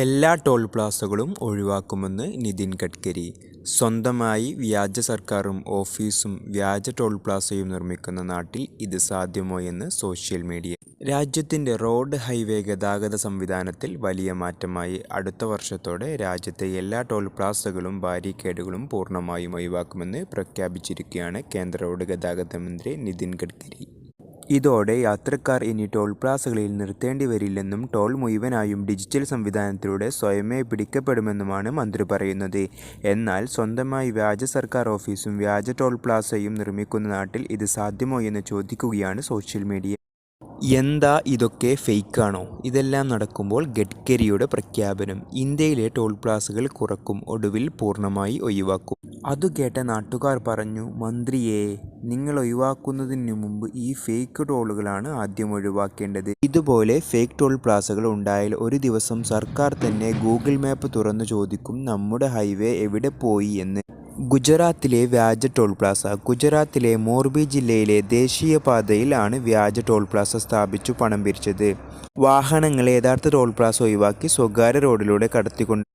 എല്ലാ ടോൾ പ്ലാസകളും ഒഴിവാക്കുമെന്ന് നിതിൻ ഗഡ്കരി. സ്വന്തമായി വ്യാജ സർക്കാരും ഓഫീസും വ്യാജ ടോൾ പ്ലാസയും നിർമ്മിക്കുന്ന നാട്ടിൽ ഇത് സാധ്യമോയെന്ന് സോഷ്യൽ മീഡിയ. രാജ്യത്തിന്റെ റോഡ്, ഹൈവേ ഗതാഗത സംവിധാനത്തിൽ വലിയ മാറ്റമായി. അടുത്ത വർഷത്തോടെ രാജ്യത്തെ എല്ലാ ടോൾ പ്ലാസകളും ബാരിക്കേഡുകളും പൂർണ്ണമായും ഒഴിവാക്കുമെന്ന് പ്രഖ്യാപിച്ചിരിക്കുകയാണ് കേന്ദ്ര റോഡ് ഗതാഗത മന്ത്രി നിതിൻ ഗഡ്കരി. ഇതോടെ യാത്രക്കാർ ഇനി ടോൾ പ്ലാസകളിൽ നിർത്തേണ്ടി വരില്ലെന്നും ടോൾ മുഴുവനായും ഡിജിറ്റൽ സംവിധാനത്തിലൂടെ സ്വയമേ പിടിക്കപ്പെടുമെന്നുമാണ് മന്ത്രി പറയുന്നത്. എന്നാൽ സ്വന്തമായി വ്യാജ സർക്കാർ ഓഫീസും വ്യാജ ടോൾ പ്ലാസയും നിർമ്മിക്കുന്ന നാട്ടിൽ ഇത് സാധ്യമോ എന്ന് ചോദിക്കുകയാണ് സോഷ്യൽ മീഡിയ. എന്താ ഇതൊക്കെ ഫേക്കാണോ? ഇതെല്ലാം നടക്കുമ്പോൾ ഗഡ്കരിയുടെ പ്രഖ്യാപനം. ഇന്ത്യയിലെ ടോൾ പ്ലാസകൾ കുറക്കും, ഒടുവിൽ പൂർണ്ണമായി ഒഴിവാക്കും. അതുകേട്ട നാട്ടുകാർ പറഞ്ഞു, മന്ത്രിയേ, നിങ്ങൾ ഒഴിവാക്കുന്നതിന് മുമ്പ് ഈ ഫേക്ക് ടോളുകളാണ് ആദ്യം ഒഴിവാക്കേണ്ടത്. ഇതുപോലെ ഫേക്ക് ടോൾ പ്ലാസകൾ ഉണ്ടായാൽ ഒരു ദിവസം സർക്കാർ തന്നെ ഗൂഗിൾ മാപ്പ് തുറന്നു ചോദിക്കും, നമ്മുടെ ഹൈവേ എവിടെ പോയി എന്ന്. ഗുജറാത്തിലെ വ്യാജ ടോൾ പ്ലാസ. ഗുജറാത്തിലെ മോർബി ജില്ലയിലെ ദേശീയപാതയിൽ ആണ് വ്യാജ ടോൾ പ്ലാസ സ്ഥാപിച്ചു പണം പിരിച്ചത്. വാഹനങ്ങളെ യഥാർത്ഥ ടോൾ പ്ലാസ ഒഴിവാക്കി സ്വകാര്യ റോഡിലൂടെ കടത്തിക്കൊണ്ട്